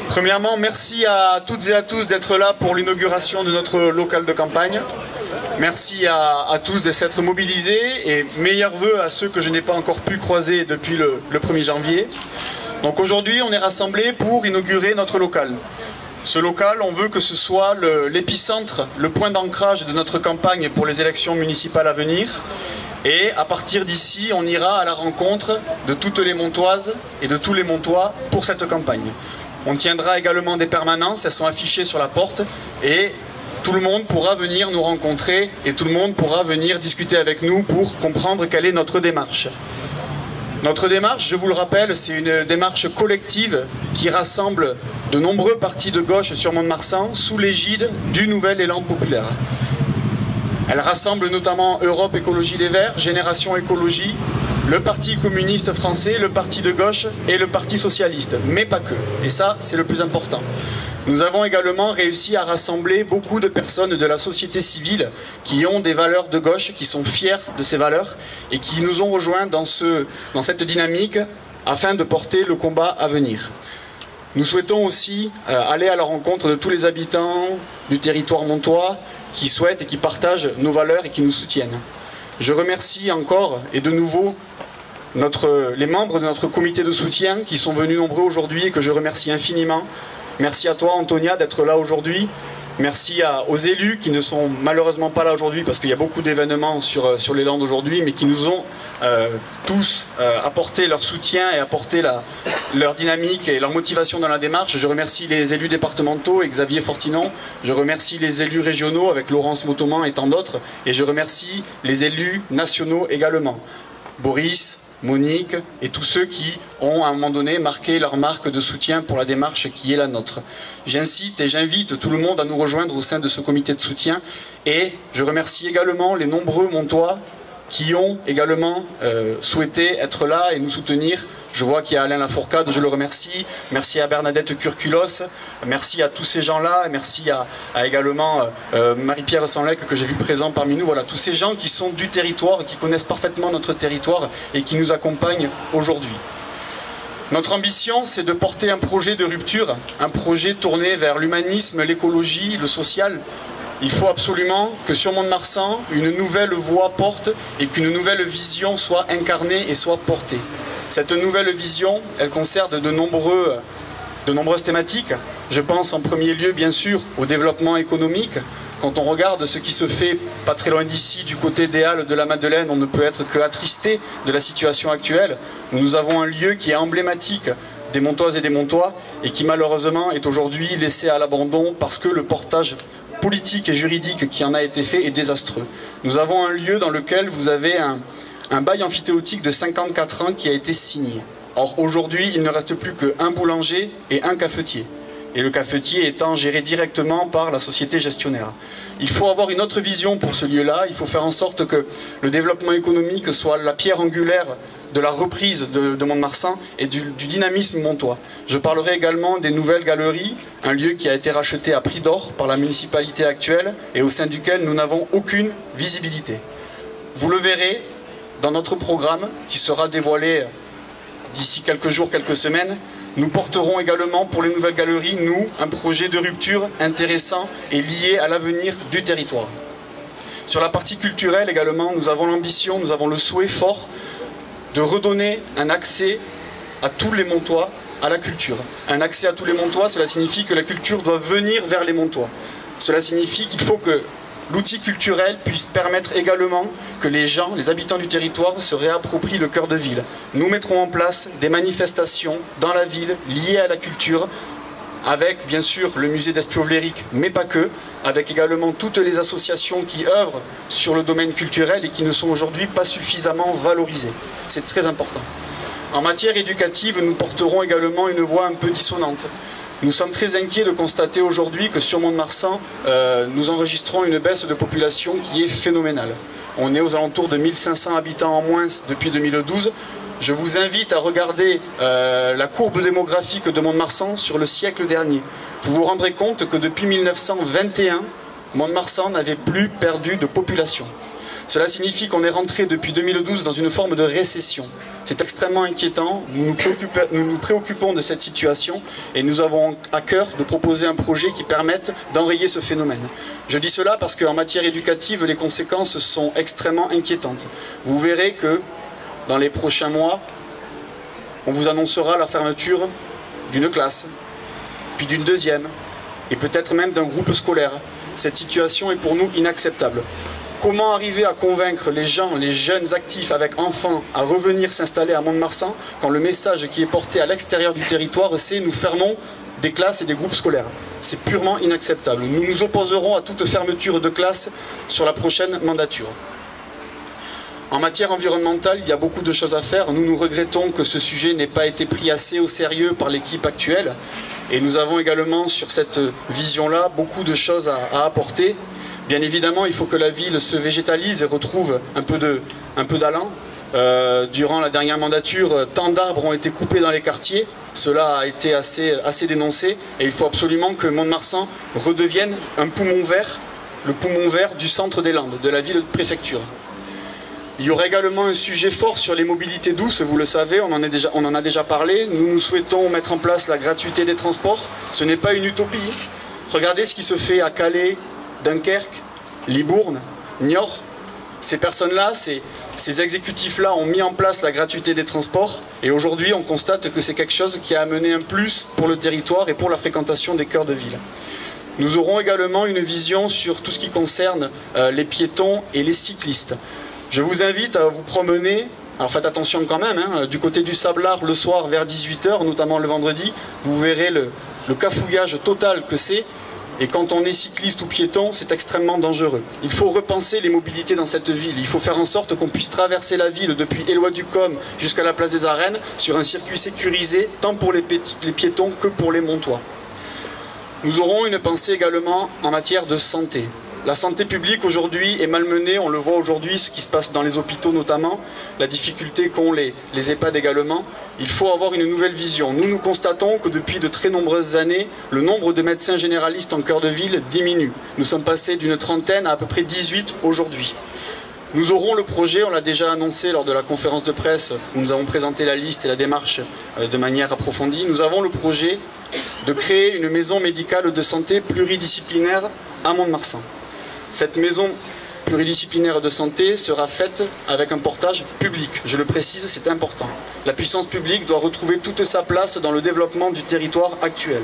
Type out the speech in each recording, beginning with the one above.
Premièrement, merci à toutes et à tous d'être là pour l'inauguration de notre local de campagne. Merci à tous de s'être mobilisés et meilleurs vœux à ceux que je n'ai pas encore pu croiser depuis le 1er janvier. Donc aujourd'hui, on est rassemblés pour inaugurer notre local. Ce local, on veut que ce soit l'épicentre, le point d'ancrage de notre campagne pour les élections municipales à venir. Et à partir d'ici, on ira à la rencontre de toutes les Montoises et de tous les Montois pour cette campagne. On tiendra également des permanences, elles sont affichées sur la porte et tout le monde pourra venir nous rencontrer et tout le monde pourra venir discuter avec nous pour comprendre quelle est notre démarche. Notre démarche, je vous le rappelle, c'est une démarche collective qui rassemble de nombreux partis de gauche sur Mont-de-Marsan sous l'égide du nouvel élan populaire. Elle rassemble notamment Europe Écologie Les Verts, Génération Écologie, le Parti communiste français, le Parti de gauche et le Parti socialiste, mais pas que. Et ça, c'est le plus important. Nous avons également réussi à rassembler beaucoup de personnes de la société civile qui ont des valeurs de gauche, qui sont fiers de ces valeurs et qui nous ont rejoints dans cette dynamique afin de porter le combat à venir. Nous souhaitons aussi aller à la rencontre de tous les habitants du territoire montois qui souhaitent et qui partagent nos valeurs et qui nous soutiennent. Je remercie encore et de nouveau les membres de notre comité de soutien qui sont venus nombreux aujourd'hui et que je remercie infiniment. Merci à toi Antonia d'être là aujourd'hui. Merci aux élus qui ne sont malheureusement pas là aujourd'hui parce qu'il y a beaucoup d'événements sur les Landes aujourd'hui, mais qui nous ont tous apporté leur soutien et apporté leur dynamique et leur motivation dans la démarche. Je remercie les élus départementaux et Xavier Fortinon. Je remercie les élus régionaux avec Laurence Motoman et tant d'autres. Et je remercie les élus nationaux également. Boris, Monique et tous ceux qui ont à un moment donné marqué leur marque de soutien pour la démarche qui est la nôtre. J'incite et j'invite tout le monde à nous rejoindre au sein de ce comité de soutien et je remercie également les nombreux Montois qui ont également souhaité être là et nous soutenir. Je vois qu'il y a Alain Lafourcade, je le remercie. Merci à Bernadette Curculos. Merci à tous ces gens-là. Merci à également Marie-Pierre Sanlec que j'ai vu présent parmi nous. Voilà, tous ces gens qui sont du territoire, qui connaissent parfaitement notre territoire et qui nous accompagnent aujourd'hui. Notre ambition, c'est de porter un projet de rupture, un projet tourné vers l'humanisme, l'écologie, le social. Il faut absolument que sur Mont-de-Marsan, une nouvelle voix porte et qu'une nouvelle vision soit incarnée et soit portée. Cette nouvelle vision, elle concerne de nombreuses thématiques. Je pense en premier lieu, bien sûr, au développement économique. Quand on regarde ce qui se fait pas très loin d'ici, du côté des Halles de la Madeleine, on ne peut être que attristé de la situation actuelle. Nous avons un lieu qui est emblématique des Montoises et des Montois et qui malheureusement est aujourd'hui laissé à l'abandon parce que le portage politique et juridique qui en a été fait est désastreux. Nous avons un lieu dans lequel vous avez un bail amphithéotique de 54 ans qui a été signé. Or aujourd'hui, il ne reste plus qu'un boulanger et un cafetier. Et le cafetier étant géré directement par la société gestionnaire. Il faut avoir une autre vision pour ce lieu-là. Il faut faire en sorte que le développement économique soit la pierre angulaire de la reprise de Mont-de-Marsan et du dynamisme montois. Je parlerai également des nouvelles galeries, un lieu qui a été racheté à prix d'or par la municipalité actuelle et au sein duquel nous n'avons aucune visibilité. Vous le verrez dans notre programme qui sera dévoilé d'ici quelques jours, quelques semaines. Nous porterons également pour les nouvelles galeries, nous, un projet de rupture intéressant et lié à l'avenir du territoire. Sur la partie culturelle également, nous avons l'ambition, nous avons le souhait fort de redonner un accès à tous les Montois à la culture. Un accès à tous les Montois, cela signifie que la culture doit venir vers les Montois. Cela signifie qu'il faut que l'outil culturel puisse permettre également que les gens, les habitants du territoire se réapproprient le cœur de ville. Nous mettrons en place des manifestations dans la ville liées à la culture, avec bien sûr le musée d'Espiovléric, mais pas que, avec également toutes les associations qui œuvrent sur le domaine culturel et qui ne sont aujourd'hui pas suffisamment valorisées. C'est très important. En matière éducative, nous porterons également une voix un peu dissonante. Nous sommes très inquiets de constater aujourd'hui que sur Mont-de-Marsan, nous enregistrons une baisse de population qui est phénoménale. On est aux alentours de 1500 habitants en moins depuis 2012. Je vous invite à regarder la courbe démographique de Mont-de-Marsan sur le siècle dernier. Vous vous rendrez compte que depuis 1921, Mont-de-Marsan n'avait plus perdu de population. Cela signifie qu'on est rentré depuis 2012 dans une forme de récession. C'est extrêmement inquiétant, nous nous préoccupons de cette situation et nous avons à cœur de proposer un projet qui permette d'enrayer ce phénomène. Je dis cela parce qu'en matière éducative, les conséquences sont extrêmement inquiétantes. Vous verrez que dans les prochains mois, on vous annoncera la fermeture d'une classe, puis d'une deuxième, et peut-être même d'un groupe scolaire. Cette situation est pour nous inacceptable. Comment arriver à convaincre les gens, les jeunes actifs avec enfants à revenir s'installer à Mont-de-Marsan quand le message qui est porté à l'extérieur du territoire, c'est nous fermons des classes et des groupes scolaires? C'est purement inacceptable. Nous nous opposerons à toute fermeture de classe sur la prochaine mandature. En matière environnementale, il y a beaucoup de choses à faire. Nous regrettons que ce sujet n'ait pas été pris assez au sérieux par l'équipe actuelle. Et nous avons également sur cette vision-là beaucoup de choses à apporter. Bien évidemment, il faut que la ville se végétalise et retrouve un peu d'allant. Durant la dernière mandature, tant d'arbres ont été coupés dans les quartiers. Cela a été assez dénoncé. Et il faut absolument que Mont-de-Marsan redevienne un poumon vert, le poumon vert du centre des Landes, de la ville-préfecture. Il y aura également un sujet fort sur les mobilités douces, vous le savez, on en a déjà parlé. Nous souhaitons mettre en place la gratuité des transports. Ce n'est pas une utopie. Regardez ce qui se fait à Calais, Dunkerque, Libourne, Niort. Ces personnes-là, ces exécutifs-là ont mis en place la gratuité des transports et aujourd'hui on constate que c'est quelque chose qui a amené un plus pour le territoire et pour la fréquentation des cœurs de ville. Nous aurons également une vision sur tout ce qui concerne les piétons et les cyclistes. Je vous invite à vous promener, alors faites attention quand même, hein, du côté du Sablard le soir vers 18 h, notamment le vendredi, vous verrez le cafouillage total que c'est. Et quand on est cycliste ou piéton, c'est extrêmement dangereux. Il faut repenser les mobilités dans cette ville. Il faut faire en sorte qu'on puisse traverser la ville depuis Éloie-du-Côme jusqu'à la place des Arènes sur un circuit sécurisé, tant pour les piétons que pour les Montois. Nous aurons une pensée également en matière de santé. La santé publique aujourd'hui est malmenée, on le voit aujourd'hui, ce qui se passe dans les hôpitaux notamment, la difficulté qu'ont les EHPAD également. Il faut avoir une nouvelle vision. Nous constatons que depuis de très nombreuses années, le nombre de médecins généralistes en cœur de ville diminue. Nous sommes passés d'une trentaine à peu près 18 aujourd'hui. Nous aurons le projet, on l'a déjà annoncé lors de la conférence de presse où nous avons présenté la liste et la démarche de manière approfondie. Nous avons le projet de créer une maison médicale de santé pluridisciplinaire à Mont-de-Marsan. Cette maison pluridisciplinaire de santé sera faite avec un portage public. Je le précise, c'est important. La puissance publique doit retrouver toute sa place dans le développement du territoire actuel.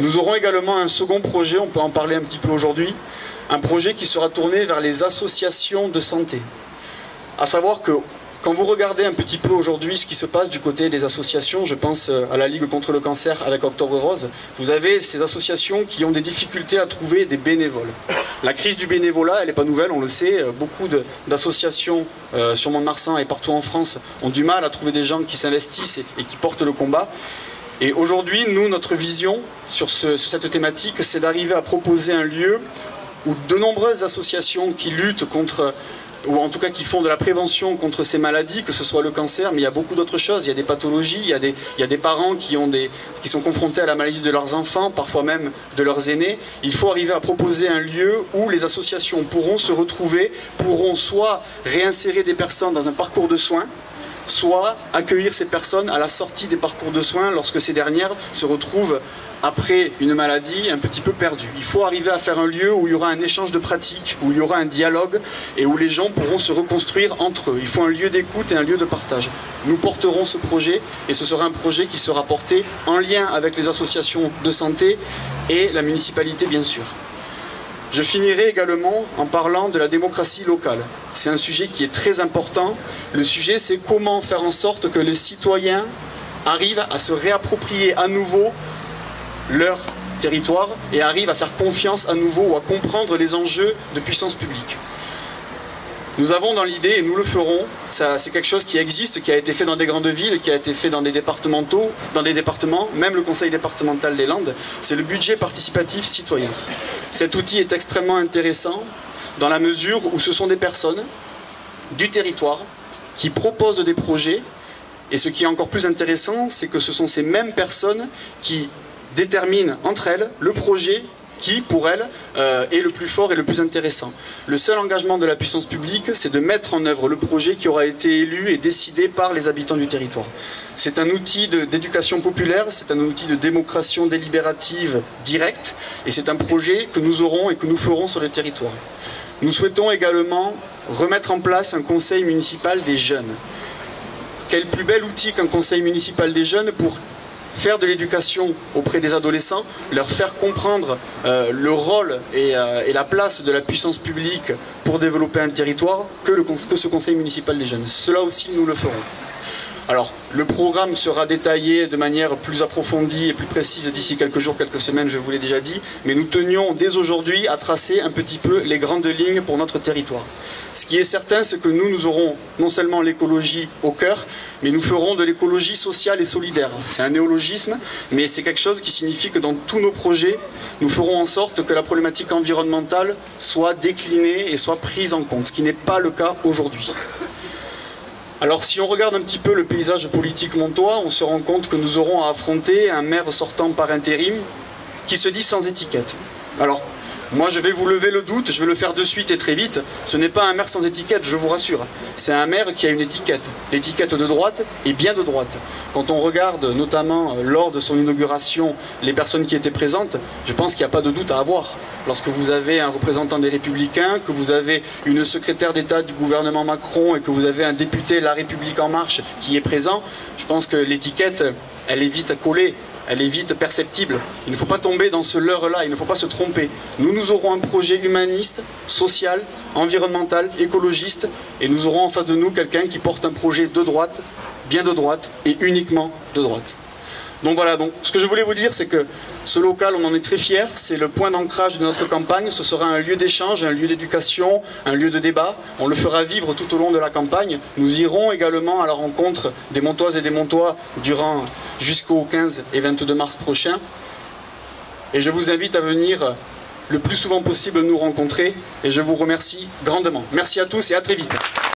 Nous aurons également un second projet, on peut en parler un petit peu aujourd'hui, un projet qui sera tourné vers les associations de santé. À savoir que quand vous regardez un petit peu aujourd'hui ce qui se passe du côté des associations, je pense à la Ligue contre le cancer avec Octobre Rose, vous avez ces associations qui ont des difficultés à trouver des bénévoles. La crise du bénévolat, elle n'est pas nouvelle, on le sait, beaucoup d'associations sur Mont-de-Marsan et partout en France ont du mal à trouver des gens qui s'investissent et qui portent le combat. Et aujourd'hui, nous, notre vision sur cette thématique, c'est d'arriver à proposer un lieu où de nombreuses associations qui luttent contre, ou en tout cas qui font de la prévention contre ces maladies, que ce soit le cancer, mais il y a beaucoup d'autres choses. Il y a des pathologies, il y a des parents qui sont confrontés à la maladie de leurs enfants, parfois même de leurs aînés. Il faut arriver à proposer un lieu où les associations pourront se retrouver, pourront soit réinsérer des personnes dans un parcours de soins, soit accueillir ces personnes à la sortie des parcours de soins lorsque ces dernières se retrouvent après une maladie un petit peu perdue. Il faut arriver à faire un lieu où il y aura un échange de pratiques, où il y aura un dialogue et où les gens pourront se reconstruire entre eux. Il faut un lieu d'écoute et un lieu de partage. Nous porterons ce projet et ce sera un projet qui sera porté en lien avec les associations de santé et la municipalité bien sûr. Je finirai également en parlant de la démocratie locale. C'est un sujet qui est très important. Le sujet, c'est comment faire en sorte que les citoyens arrivent à se réapproprier à nouveau leur territoire et arrivent à faire confiance à nouveau ou à comprendre les enjeux de puissance publique. Nous avons dans l'idée, et nous le ferons, c'est quelque chose qui existe, qui a été fait dans des grandes villes, qui a été fait dans des départements, même le conseil départemental des Landes, c'est le budget participatif citoyen. Cet outil est extrêmement intéressant dans la mesure où ce sont des personnes du territoire qui proposent des projets et ce qui est encore plus intéressant, c'est que ce sont ces mêmes personnes qui déterminent entre elles le projet qui, pour elle, est le plus fort et le plus intéressant. Le seul engagement de la puissance publique, c'est de mettre en œuvre le projet qui aura été élu et décidé par les habitants du territoire. C'est un outil d'éducation populaire, c'est un outil de démocratie délibérative directe, et c'est un projet que nous aurons et que nous ferons sur le territoire. Nous souhaitons également remettre en place un conseil municipal des jeunes. Quel plus bel outil qu'un conseil municipal des jeunes pour faire de l'éducation auprès des adolescents, leur faire comprendre le rôle et la place de la puissance publique pour développer un territoire que ce conseil municipal des jeunes. Cela aussi, nous le ferons. Alors, le programme sera détaillé de manière plus approfondie et plus précise d'ici quelques jours, quelques semaines, je vous l'ai déjà dit, mais nous tenions dès aujourd'hui à tracer un petit peu les grandes lignes pour notre territoire. Ce qui est certain, c'est que nous aurons non seulement l'écologie au cœur, mais nous ferons de l'écologie sociale et solidaire. C'est un néologisme, mais c'est quelque chose qui signifie que dans tous nos projets, nous ferons en sorte que la problématique environnementale soit déclinée et soit prise en compte, ce qui n'est pas le cas aujourd'hui. Alors si on regarde un petit peu le paysage politique montois, on se rend compte que nous aurons à affronter un maire sortant par intérim qui se dit sans étiquette. Alors, moi je vais vous lever le doute, je vais le faire de suite et très vite, ce n'est pas un maire sans étiquette, je vous rassure. C'est un maire qui a une étiquette, l'étiquette de droite et bien de droite. Quand on regarde notamment lors de son inauguration les personnes qui étaient présentes, je pense qu'il n'y a pas de doute à avoir. Lorsque vous avez un représentant des Républicains, que vous avez une secrétaire d'État du gouvernement Macron et que vous avez un député La République En Marche qui est présent, je pense que l'étiquette, elle est vite collée. Elle est vite perceptible. Il ne faut pas tomber dans ce leurre-là, il ne faut pas se tromper. Nous aurons un projet humaniste, social, environnemental, écologiste, et nous aurons en face de nous quelqu'un qui porte un projet de droite, bien de droite, et uniquement de droite. Donc voilà, ce que je voulais vous dire, c'est que ce local, on en est très fiers, c'est le point d'ancrage de notre campagne, ce sera un lieu d'échange, un lieu d'éducation, un lieu de débat, on le fera vivre tout au long de la campagne. Nous irons également à la rencontre des Montoises et des Montois jusqu'au 15 et 22 mars prochain. Et je vous invite à venir le plus souvent possible nous rencontrer, et je vous remercie grandement. Merci à tous et à très vite.